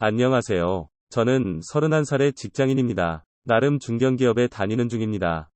안녕하세요. 저는 31살의 직장인입니다. 나름 중견기업에 다니는 중입니다.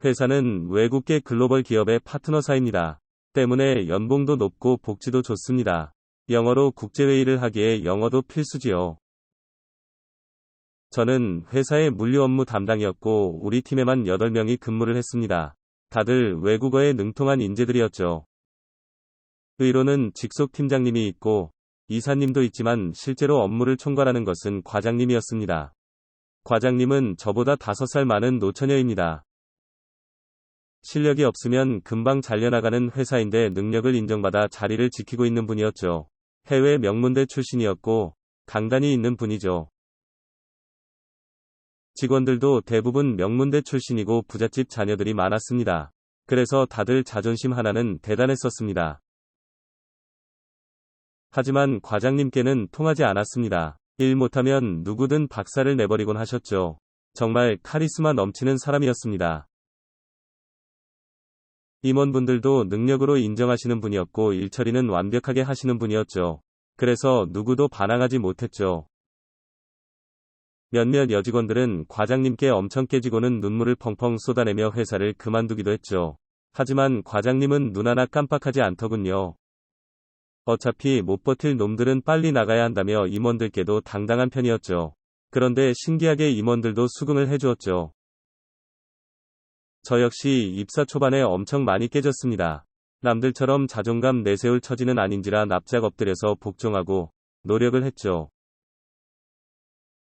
회사는 외국계 글로벌 기업의 파트너사입니다. 때문에 연봉도 높고 복지도 좋습니다. 영어로 국제회의를 하기에 영어도 필수지요. 저는 회사의 물류 업무 담당이었고 우리 팀에만 8명이 근무를 했습니다. 다들 외국어에 능통한 인재들이었죠. 의로는 직속 팀장님이 있고 이사님도 있지만 실제로 업무를 총괄하는 것은 과장님이었습니다. 과장님은 저보다 5살 많은 노처녀입니다. 실력이 없으면 금방 잘려나가는 회사인데 능력을 인정받아 자리를 지키고 있는 분이었죠. 해외 명문대 출신이었고 강단이 있는 분이죠. 직원들도 대부분 명문대 출신이고 부잣집 자녀들이 많았습니다. 그래서 다들 자존심 하나는 대단했었습니다. 하지만 과장님께는 통하지 않았습니다. 일 못하면 누구든 박살을 내버리곤 하셨죠. 정말 카리스마 넘치는 사람이었습니다. 임원분들도 능력으로 인정하시는 분이었고 일처리는 완벽하게 하시는 분이었죠. 그래서 누구도 반항하지 못했죠. 몇몇 여직원들은 과장님께 엄청 깨지고는 눈물을 펑펑 쏟아내며 회사를 그만두기도 했죠. 하지만 과장님은 눈 하나 깜빡하지 않더군요. 어차피 못 버틸 놈들은 빨리 나가야 한다며 임원들께도 당당한 편이었죠. 그런데 신기하게 임원들도 수긍을 해주었죠. 저 역시 입사 초반에 엄청 많이 깨졌습니다. 남들처럼 자존감 내세울 처지는 아닌지라 납작 엎드려서 복종하고 노력을 했죠.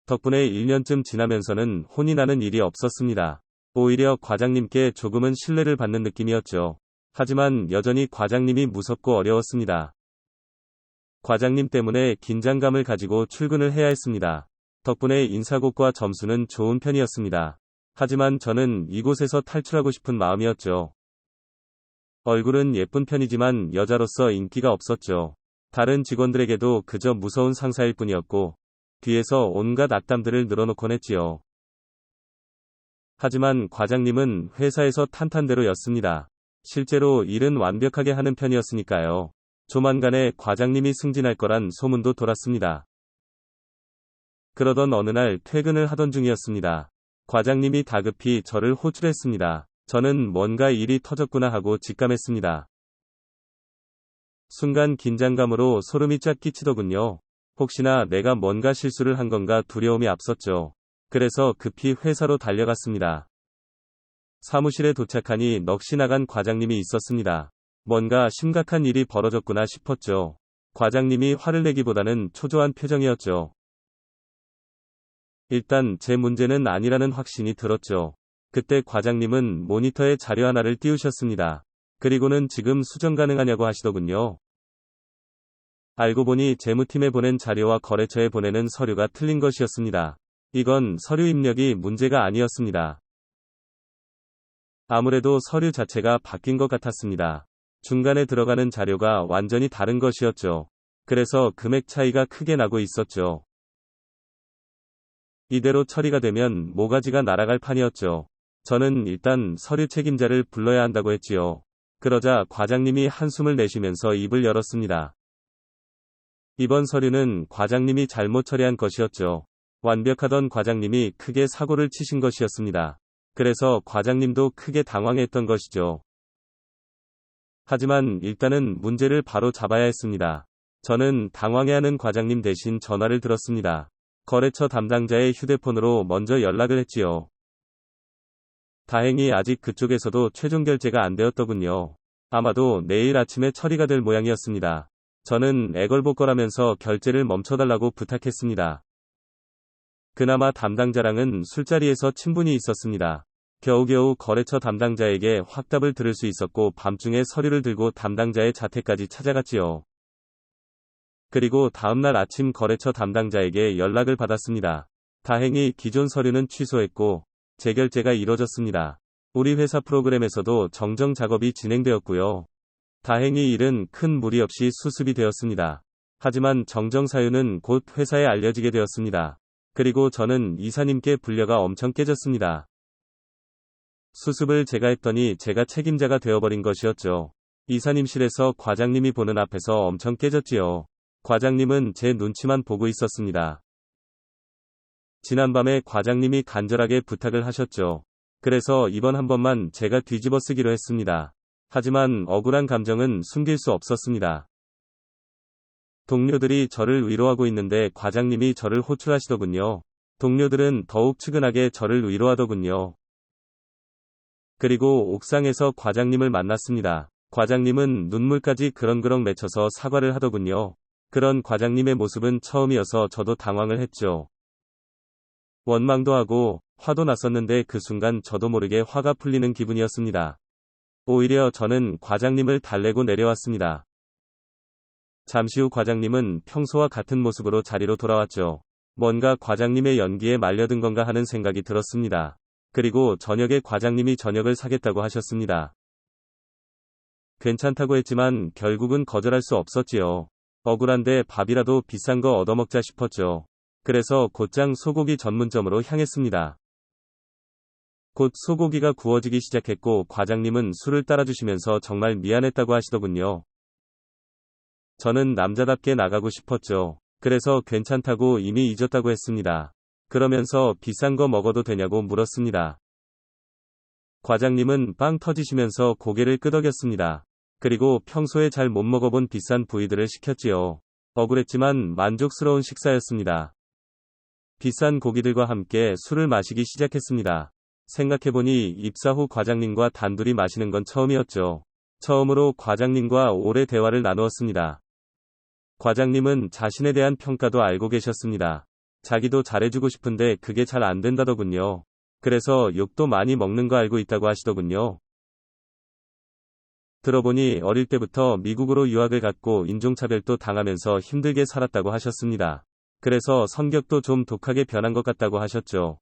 덕분에 1년쯤 지나면서는 혼이 나는 일이 없었습니다. 오히려 과장님께 조금은 신뢰를 받는 느낌이었죠. 하지만 여전히 과장님이 무섭고 어려웠습니다. 과장님 때문에 긴장감을 가지고 출근을 해야 했습니다. 덕분에 인사고과 점수는 좋은 편이었습니다. 하지만 저는 이곳에서 탈출하고 싶은 마음이었죠. 얼굴은 예쁜 편이지만 여자로서 인기가 없었죠. 다른 직원들에게도 그저 무서운 상사일 뿐이었고 뒤에서 온갖 악담들을 늘어놓곤 했지요. 하지만 과장님은 회사에서 탄탄대로였습니다. 실제로 일은 완벽하게 하는 편이었으니까요. 조만간에 과장님이 승진할 거란 소문도 돌았습니다. 그러던 어느 날 퇴근을 하던 중이었습니다. 과장님이 다급히 저를 호출했습니다. 저는 뭔가 일이 터졌구나 하고 직감했습니다. 순간 긴장감으로 소름이 쫙 끼치더군요. 혹시나 내가 뭔가 실수를 한 건가 두려움이 앞섰죠. 그래서 급히 회사로 달려갔습니다. 사무실에 도착하니 넋이 나간 과장님이 있었습니다. 뭔가 심각한 일이 벌어졌구나 싶었죠. 과장님이 화를 내기보다는 초조한 표정이었죠. 일단 제 문제는 아니라는 확신이 들었죠. 그때 과장님은 모니터에 자료 하나를 띄우셨습니다. 그리고는 지금 수정 가능하냐고 하시더군요. 알고 보니 재무팀에 보낸 자료와 거래처에 보내는 서류가 틀린 것이었습니다. 이건 서류 입력이 문제가 아니었습니다. 아무래도 서류 자체가 바뀐 것 같았습니다. 중간에 들어가는 자료가 완전히 다른 것이었죠. 그래서 금액 차이가 크게 나고 있었죠. 이대로 처리가 되면 모가지가 날아갈 판이었죠. 저는 일단 서류 책임자를 불러야 한다고 했지요. 그러자 과장님이 한숨을 내쉬면서 입을 열었습니다. 이번 서류는 과장님이 잘못 처리한 것이었죠. 완벽하던 과장님이 크게 사고를 치신 것이었습니다. 그래서 과장님도 크게 당황했던 것이죠. 하지만 일단은 문제를 바로 잡아야 했습니다. 저는 당황해하는 과장님 대신 전화를 들었습니다. 거래처 담당자의 휴대폰으로 먼저 연락을 했지요. 다행히 아직 그쪽에서도 최종 결제가 안 되었더군요. 아마도 내일 아침에 처리가 될 모양이었습니다. 저는 애걸복걸하면서 결제를 멈춰달라고 부탁했습니다. 그나마 담당자랑은 술자리에서 친분이 있었습니다. 겨우겨우 거래처 담당자에게 확답을 들을 수 있었고 밤중에 서류를 들고 담당자의 자택까지 찾아갔지요. 그리고 다음날 아침 거래처 담당자에게 연락을 받았습니다. 다행히 기존 서류는 취소했고 재결제가 이뤄졌습니다. 우리 회사 프로그램에서도 정정 작업이 진행되었고요. 다행히 일은 큰 무리 없이 수습이 되었습니다. 하지만 정정 사유는 곧 회사에 알려지게 되었습니다. 그리고 저는 이사님께 불려가 엄청 깨졌습니다. 수습을 제가 했더니 제가 책임자가 되어버린 것이었죠. 이사님실에서 과장님이 보는 앞에서 엄청 깨졌지요. 과장님은 제 눈치만 보고 있었습니다. 지난밤에 과장님이 간절하게 부탁을 하셨죠. 그래서 이번 한 번만 제가 뒤집어 쓰기로 했습니다. 하지만 억울한 감정은 숨길 수 없었습니다. 동료들이 저를 위로하고 있는데 과장님이 저를 호출하시더군요. 동료들은 더욱 측은하게 저를 위로하더군요. 그리고 옥상에서 과장님을 만났습니다. 과장님은 눈물까지 그렁그렁 맺혀서 사과를 하더군요. 그런 과장님의 모습은 처음이어서 저도 당황을 했죠. 원망도 하고 화도 났었는데 그 순간 저도 모르게 화가 풀리는 기분이었습니다. 오히려 저는 과장님을 달래고 내려왔습니다. 잠시 후 과장님은 평소와 같은 모습으로 자리로 돌아왔죠. 뭔가 과장님의 연기에 말려든 건가 하는 생각이 들었습니다. 그리고 저녁에 과장님이 저녁을 사겠다고 하셨습니다. 괜찮다고 했지만 결국은 거절할 수 없었지요. 억울한데 밥이라도 비싼 거 얻어먹자 싶었죠. 그래서 곧장 소고기 전문점으로 향했습니다. 곧 소고기가 구워지기 시작했고 과장님은 술을 따라주시면서 정말 미안했다고 하시더군요. 저는 남자답게 나가고 싶었죠. 그래서 괜찮다고 이미 잊었다고 했습니다. 그러면서 비싼 거 먹어도 되냐고 물었습니다. 과장님은 빵 터지시면서 고개를 끄덕였습니다. 그리고 평소에 잘 못 먹어본 비싼 부위들을 시켰지요. 억울했지만 만족스러운 식사였습니다. 비싼 고기들과 함께 술을 마시기 시작했습니다. 생각해보니 입사 후 과장님과 단둘이 마시는 건 처음이었죠. 처음으로 과장님과 오래 대화를 나누었습니다. 과장님은 자신에 대한 평가도 알고 계셨습니다. 자기도 잘해주고 싶은데 그게 잘 안 된다더군요. 그래서 욕도 많이 먹는 거 알고 있다고 하시더군요. 들어보니 어릴 때부터 미국으로 유학을 갔고 인종차별도 당하면서 힘들게 살았다고 하셨습니다. 그래서 성격도 좀 독하게 변한 것 같다고 하셨죠.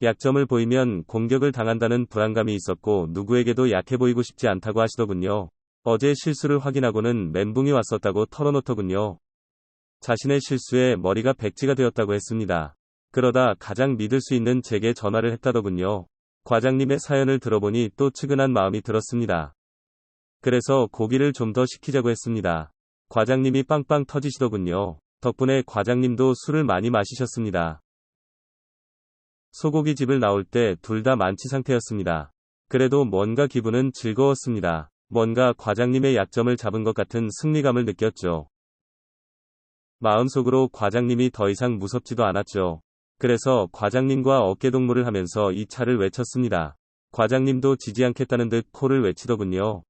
약점을 보이면 공격을 당한다는 불안감이 있었고 누구에게도 약해 보이고 싶지 않다고 하시더군요. 어제 실수를 확인하고는 멘붕이 왔었다고 털어놓더군요. 자신의 실수에 머리가 백지가 되었다고 했습니다. 그러다 가장 믿을 수 있는 제게 전화를 했다더군요. 과장님의 사연을 들어보니 또 측은한 마음이 들었습니다. 그래서 고기를 좀 더 시키자고 했습니다. 과장님이 빵빵 터지시더군요. 덕분에 과장님도 술을 많이 마시셨습니다. 소고기 집을 나올 때 둘 다 만취 상태였습니다. 그래도 뭔가 기분은 즐거웠습니다. 뭔가 과장님의 약점을 잡은 것 같은 승리감을 느꼈죠. 마음속으로 과장님이 더 이상 무섭지도 않았죠. 그래서 과장님과 어깨동무를 하면서 이 차를 외쳤습니다. 과장님도 지지 않겠다는 듯 코를 외치더군요.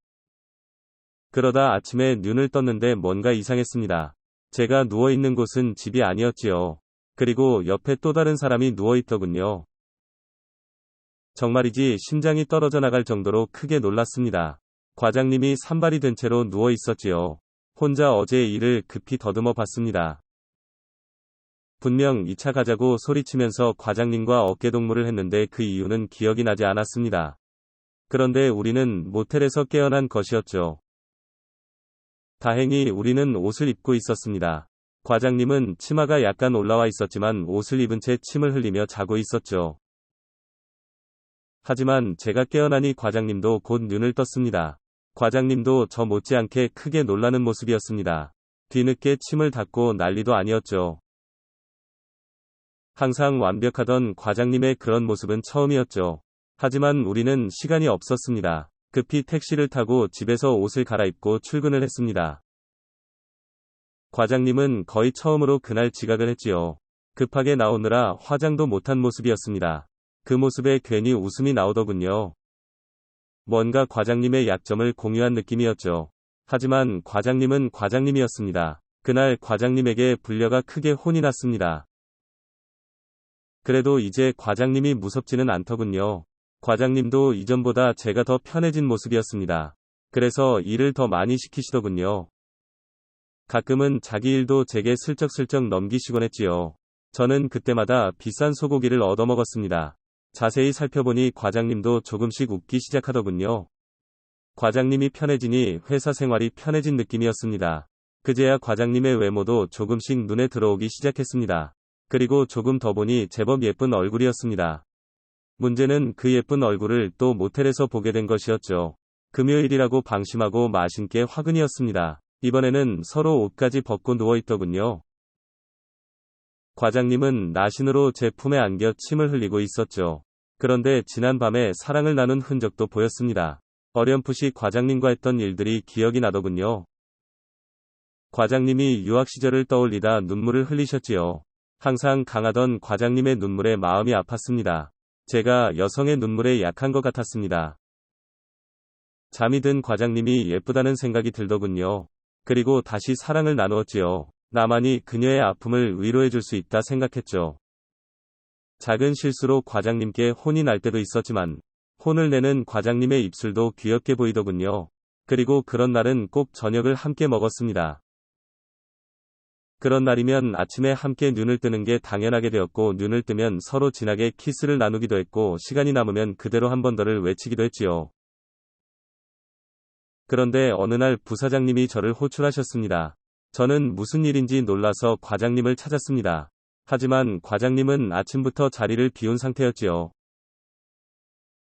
그러다 아침에 눈을 떴는데 뭔가 이상했습니다. 제가 누워있는 곳은 집이 아니었지요. 그리고 옆에 또 다른 사람이 누워있더군요. 정말이지 심장이 떨어져 나갈 정도로 크게 놀랐습니다. 과장님이 산발이 된 채로 누워있었지요. 혼자 어제의 일을 급히 더듬어 봤습니다. 분명 2차 가자고 소리치면서 과장님과 어깨동무를 했는데 그 이유는 기억이 나지 않았습니다. 그런데 우리는 모텔에서 깨어난 것이었죠. 다행히 우리는 옷을 입고 있었습니다. 과장님은 치마가 약간 올라와 있었지만 옷을 입은 채 침을 흘리며 자고 있었죠. 하지만 제가 깨어나니 과장님도 곧 눈을 떴습니다. 과장님도 저 못지않게 크게 놀라는 모습이었습니다. 뒤늦게 침을 닦고 난리도 아니었죠. 항상 완벽하던 과장님의 그런 모습은 처음이었죠. 하지만 우리는 시간이 없었습니다. 급히 택시를 타고 집에서 옷을 갈아입고 출근을 했습니다. 과장님은 거의 처음으로 그날 지각을 했지요. 급하게 나오느라 화장도 못한 모습이었습니다. 그 모습에 괜히 웃음이 나오더군요. 뭔가 과장님의 약점을 공유한 느낌이었죠. 하지만 과장님은 과장님이었습니다. 그날 과장님에게 불려가 크게 혼이 났습니다. 그래도 이제 과장님이 무섭지는 않더군요. 과장님도 이전보다 제가 더 편해진 모습이었습니다. 그래서 일을 더 많이 시키시더군요. 가끔은 자기 일도 제게 슬쩍슬쩍 넘기시곤 했지요. 저는 그때마다 비싼 소고기를 얻어먹었습니다. 자세히 살펴보니 과장님도 조금씩 웃기 시작하더군요. 과장님이 편해지니 회사 생활이 편해진 느낌이었습니다. 그제야 과장님의 외모도 조금씩 눈에 들어오기 시작했습니다. 그리고 조금 더 보니 제법 예쁜 얼굴이었습니다. 문제는 그 예쁜 얼굴을 또 모텔에서 보게 된 것이었죠. 금요일이라고 방심하고 마신 게 화근이었습니다. 이번에는 서로 옷까지 벗고 누워있더군요. 과장님은 나신으로 제 품에 안겨 침을 흘리고 있었죠. 그런데 지난밤에 사랑을 나눈 흔적도 보였습니다. 어렴풋이 과장님과 했던 일들이 기억이 나더군요. 과장님이 유학 시절을 떠올리다 눈물을 흘리셨지요. 항상 강하던 과장님의 눈물에 마음이 아팠습니다. 제가 여성의 눈물에 약한 것 같았습니다. 잠이 든 과장님이 예쁘다는 생각이 들더군요. 그리고 다시 사랑을 나누었지요. 나만이 그녀의 아픔을 위로해 줄 수 있다 생각했죠. 작은 실수로 과장님께 혼이 날 때도 있었지만 혼을 내는 과장님의 입술도 귀엽게 보이더군요. 그리고 그런 날은 꼭 저녁을 함께 먹었습니다. 그런 날이면 아침에 함께 눈을 뜨는 게 당연하게 되었고 눈을 뜨면 서로 진하게 키스를 나누기도 했고 시간이 남으면 그대로 한 번 더를 외치기도 했지요. 그런데 어느 날 부사장님이 저를 호출하셨습니다. 저는 무슨 일인지 놀라서 과장님을 찾았습니다. 하지만 과장님은 아침부터 자리를 비운 상태였지요.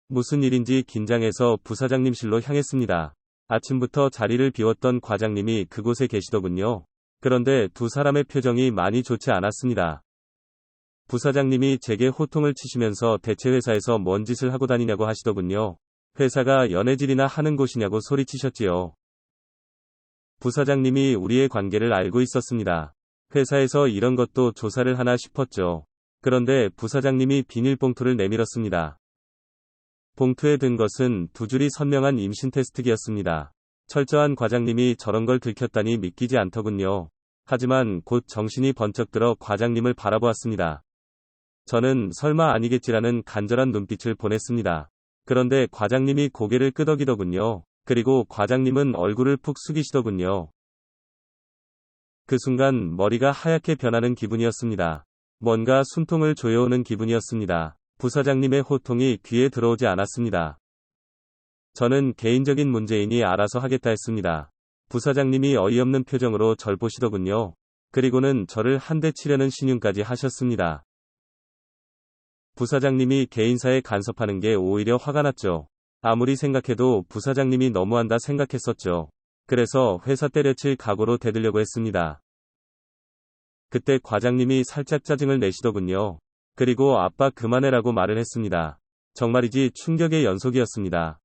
무슨 일인지 긴장해서 부사장님실로 향했습니다. 아침부터 자리를 비웠던 과장님이 그곳에 계시더군요. 그런데 두 사람의 표정이 많이 좋지 않았습니다. 부사장님이 제게 호통을 치시면서 대체 회사에서 뭔 짓을 하고 다니냐고 하시더군요. 회사가 연애질이나 하는 곳이냐고 소리치셨지요. 부사장님이 우리의 관계를 알고 있었습니다. 회사에서 이런 것도 조사를 하나 싶었죠. 그런데 부사장님이 비닐봉투를 내밀었습니다. 봉투에 든 것은 두 줄이 선명한 임신 테스트기였습니다. 철저한 과장님이 저런 걸 들켰다니 믿기지 않더군요. 하지만 곧 정신이 번쩍 들어 과장님을 바라보았습니다. 저는 설마 아니겠지라는 간절한 눈빛을 보냈습니다. 그런데 과장님이 고개를 끄덕이더군요. 그리고 과장님은 얼굴을 푹 숙이시더군요. 그 순간 머리가 하얗게 변하는 기분이었습니다. 뭔가 숨통을 조여오는 기분이었습니다. 부사장님의 호통이 귀에 들어오지 않았습니다. 저는 개인적인 문제이니 알아서 하겠다 했습니다. 부사장님이 어이없는 표정으로 절 보시더군요. 그리고는 저를 한 대 치려는 신용까지 하셨습니다. 부사장님이 개인사에 간섭하는 게 오히려 화가 났죠. 아무리 생각해도 부사장님이 너무한다 생각했었죠. 그래서 회사 때려칠 각오로 대들려고 했습니다. 그때 과장님이 살짝 짜증을 내시더군요. 그리고 아빠 그만해라고 말을 했습니다. 정말이지 충격의 연속이었습니다.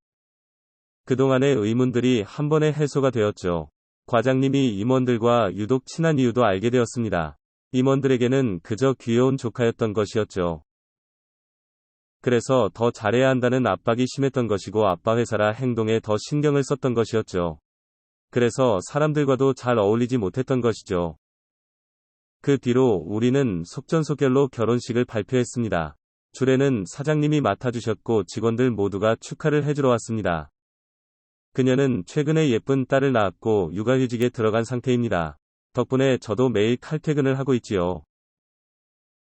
그동안의 의문들이 한 번에 해소가 되었죠. 과장님이 임원들과 유독 친한 이유도 알게 되었습니다. 임원들에게는 그저 귀여운 조카였던 것이었죠. 그래서 더 잘해야 한다는 압박이 심했던 것이고 아빠 회사라 행동에 더 신경을 썼던 것이었죠. 그래서 사람들과도 잘 어울리지 못했던 것이죠. 그 뒤로 우리는 속전속결로 결혼식을 발표했습니다. 주례는 사장님이 맡아주셨고 직원들 모두가 축하를 해주러 왔습니다. 그녀는 최근에 예쁜 딸을 낳았고 육아휴직에 들어간 상태입니다. 덕분에 저도 매일 칼퇴근을 하고 있지요.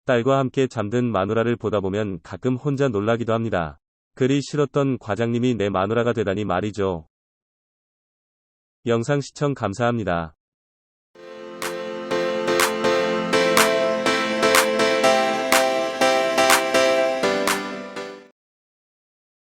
딸과 함께 잠든 마누라를 보다 보면 가끔 혼자 놀라기도 합니다. 그리 싫었던 과장님이 내 마누라가 되다니 말이죠. 영상 시청 감사합니다.